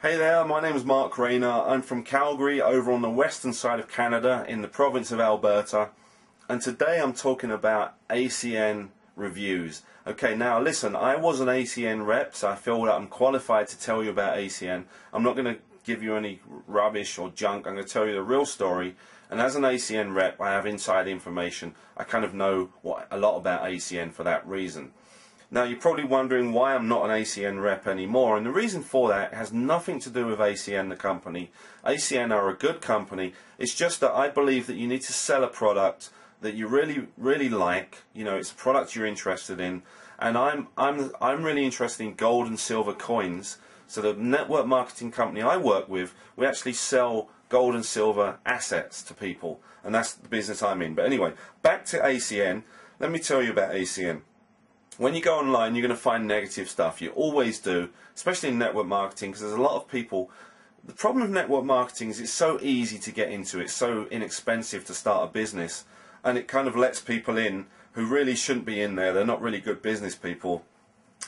Hey there, my name is Mark Rayner. I'm from Calgary, over on the western side of Canada, in the province of Alberta. And today I'm talking about ACN Reviews. Okay, now listen, I was an ACN rep, so I feel that I'm qualified to tell you about ACN. I'm not going to give you any rubbish or junk. I'm going to tell you the real story. And as an ACN rep, I have inside information. I kind of know a lot about ACN for that reason. Now, you're probably wondering why I'm not an ACN rep anymore, and the reason for that has nothing to do with ACN, the company. ACN are a good company. It's just that I believe that you need to sell a product that you really like. You know, it's a product you're interested in, and I'm really interested in gold and silver coins. So the network marketing company I work with, we actually sell gold and silver assets to people, and that's the business I'm in. But anyway, back to ACN. Let me tell you about ACN. When you go online, you're going to find negative stuff. You always do, especially in network marketing, because there's a lot of people. The problem with network marketing is it's so easy to get into. It's so inexpensive to start a business, and it kind of lets people in who really shouldn't be in there. They're not really good business people.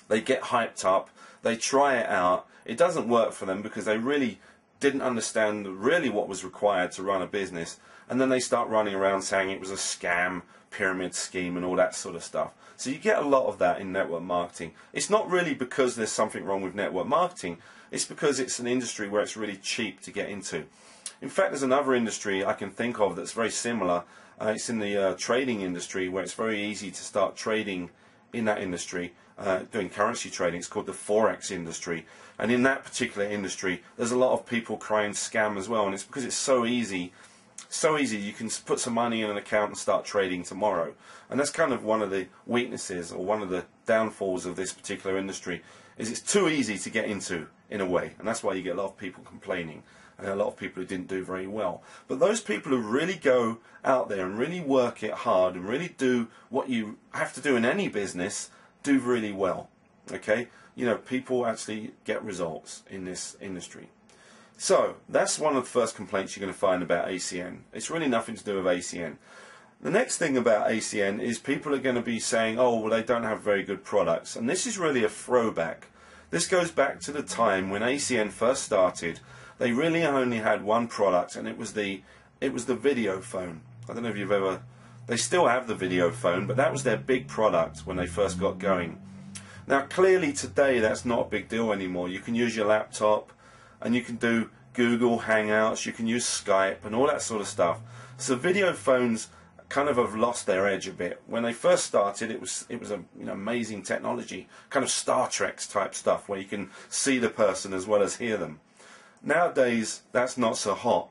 They get hyped up. They try it out. It doesn't work for them because they really didn't understand really what was required to run a business, and then they start running around saying it was a scam, pyramid scheme, and all that sort of stuff. So you get a lot of that in network marketing. It's not really because there's something wrong with network marketing. It's because it's an industry where it's really cheap to get into. In fact, there's another industry I can think of that's very similar. It's in the trading industry, where it's very easy to start trading in that industry, doing currency trading. It's called the Forex industry. And in that particular industry, there's a lot of people crying scam as well. And it's because it's so easy. So easy, you can put some money in an account and start trading tomorrow. And that's kind of one of the weaknesses, or one of the downfalls of this particular industry, is it's too easy to get into, in a way. And that's why you get a lot of people complaining, and a lot of people who didn't do very well. But those people who really go out there and really work it hard and really do what you have to do in any business, do really well. Okay? You know, people actually get results in this industry. So, that's one of the first complaints you're going to find about ACN. It's really nothing to do with ACN. The next thing about ACN is people are going to be saying, oh, well, they don't have very good products. And this is really a throwback. This goes back to the time when ACN first started. They really only had one product, and it was the video phone. I don't know if you've ever... They still have the video phone, but that was their big product when they first got going. Now, clearly today that's not a big deal anymore. You can use your laptop, and you can do Google Hangouts, you can use Skype and all that sort of stuff. So video phones kind of have lost their edge a bit. When they first started, it was amazing technology, kind of Star Trek type stuff, where you can see the person as well as hear them. Nowadays, that's not so hot.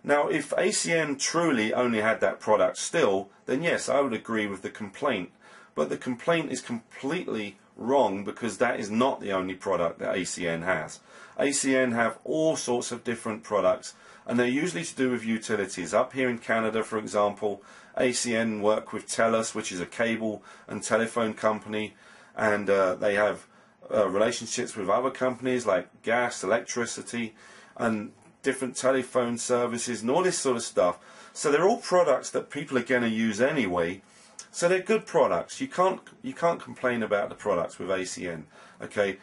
Now, if ACN truly only had that product still, then yes, I would agree with the complaint. But the complaint is completely wrong, because that is not the only product that ACN has. ACN have all sorts of different products, and they're usually to do with utilities. Up here in Canada, for example, ACN work with TELUS, which is a cable and telephone company, and they have relationships with other companies like gas, electricity, and different telephone services and all this sort of stuff. So they're all products that people are going to use anyway. So they're good products. You can't complain about the products with ACN. Okay,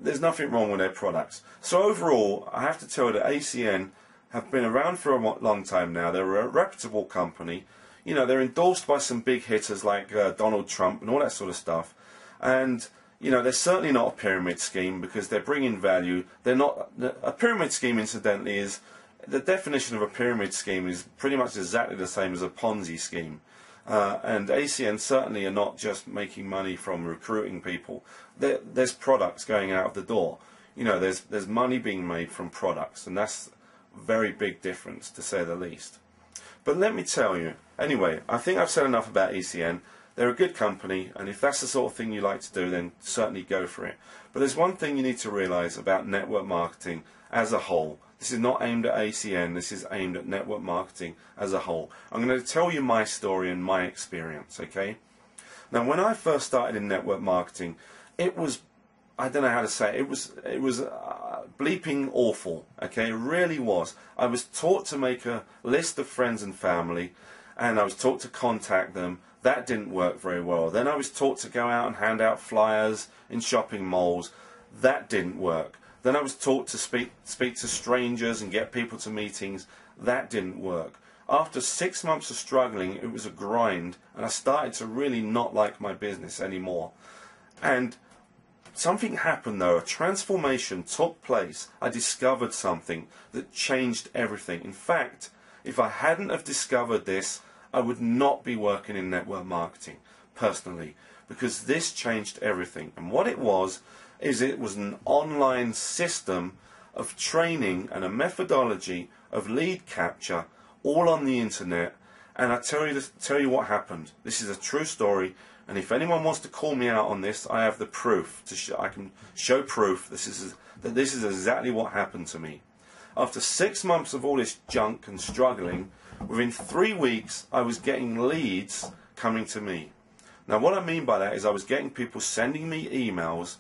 there's nothing wrong with their products. So overall, I have to tell you that ACN have been around for a long time now. They're a reputable company. You know, they're endorsed by some big hitters like Donald Trump and all that sort of stuff. And you know, they're certainly not a pyramid scheme, because they're bringing value. They're not a pyramid scheme. Incidentally, is the definition of a pyramid scheme is pretty much exactly the same as a Ponzi scheme. And ACN certainly are not just making money from recruiting people. There's products going out of the door. You know, there's money being made from products, and that's a very big difference, to say the least. But let me tell you, anyway, I think I've said enough about ACN. They're a good company, and if that's the sort of thing you like to do, then certainly go for it. But there's one thing you need to realize about network marketing as a whole. This is not aimed at ACN, this is aimed at network marketing as a whole. I'm going to tell you my story and my experience, okay? Now, when I first started in network marketing, it was, I don't know how to say it, it was bleeping awful, okay? It really was. I was taught to make a list of friends and family, and I was taught to contact them. That didn't work very well. Then I was taught to go out and hand out flyers in shopping malls. That didn't work. Then I was taught to speak to strangers and get people to meetings. That didn't work. After 6 months of struggling, it was a grind, and I started to really not like my business anymore. And something happened though, a transformation took place. I discovered something that changed everything. In fact, if I hadn't have discovered this, I would not be working in network marketing, personally, because this changed everything. And what it was an online system of training and a methodology of lead capture, all on the internet. And I tell you what happened. This is a true story, and if anyone wants to call me out on this, I have the proof. I can show proof that this is exactly what happened to me. After 6 months of all this junk and struggling, within 3 weeks I was getting leads coming to me. Now what I mean by that is I was getting people sending me emails,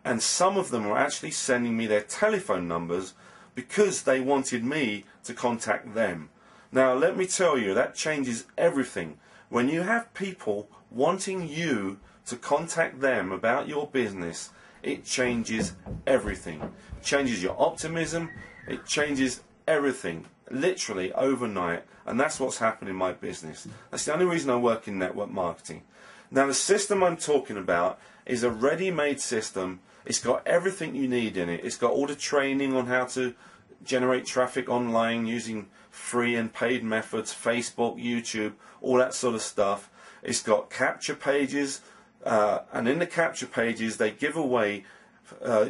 and some of them were actually sending me their telephone numbers because they wanted me to contact them. Now let me tell you, that changes everything. When you have people wanting you to contact them about your business, it changes everything. It changes your optimism, it changes everything, literally overnight. And that's what's happened in my business. That's the only reason I work in network marketing. Now the system I'm talking about is a ready-made system. It's got everything you need in it. It's got all the training on how to generate traffic online using free and paid methods, Facebook, YouTube, all that sort of stuff. It's got capture pages, and in the capture pages they give away,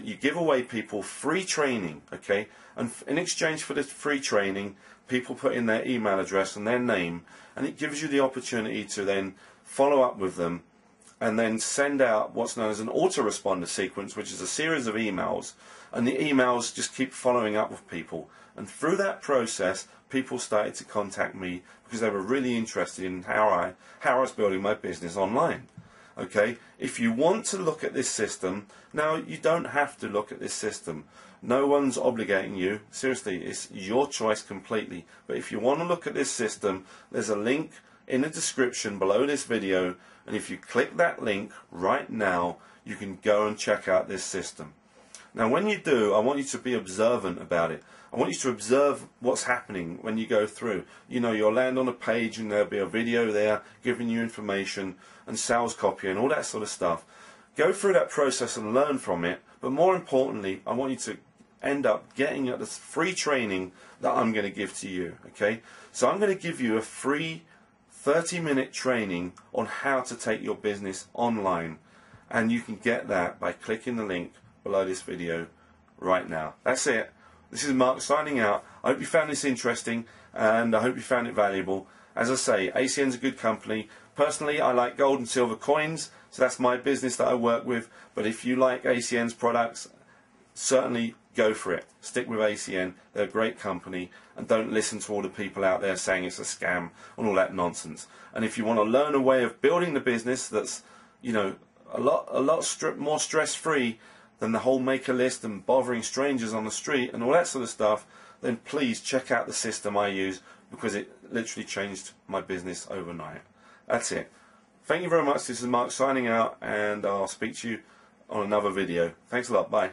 you give away people free training, okay? And in exchange for this free training, people put in their email address and their name, and it gives you the opportunity to then follow up with them and then send out what's known as an autoresponder sequence, which is a series of emails, and the emails just keep following up with people. And through that process, people started to contact me because they were really interested in how I was building my business online. Okay, if you want to look at this system, now you don't have to look at this system. No one's obligating you. Seriously, it's your choice completely. But if you want to look at this system, there's a link in the description below this video, and if you click that link right now, you can go and check out this system. Now when you do, I want you to be observant about it. I want you to observe what's happening when you go through. You know, you'll land on a page and there'll be a video there giving you information and sales copy and all that sort of stuff. Go through that process and learn from it, but more importantly, I want you to end up getting at the free training that I'm going to give to you, okay? So I'm going to give you a free 30-minute training on how to take your business online, and you can get that by clicking the link below this video right now. That's it. This is Mark signing out. I hope you found this interesting, and I hope you found it valuable. As I say, ACN's a good company. Personally, I like gold and silver coins, so that's my business that I work with. But if you like ACN's products, certainly go for it. Stick with ACN. They're a great company, and don't listen to all the people out there saying it's a scam and all that nonsense. And if you want to learn a way of building the business that's, you know, a lot more stress-free than the whole maker list and bothering strangers on the street and all that sort of stuff, then please check out the system I use, because it literally changed my business overnight. That's it. Thank you very much. This is Mark signing out, and I'll speak to you on another video. Thanks a lot. Bye.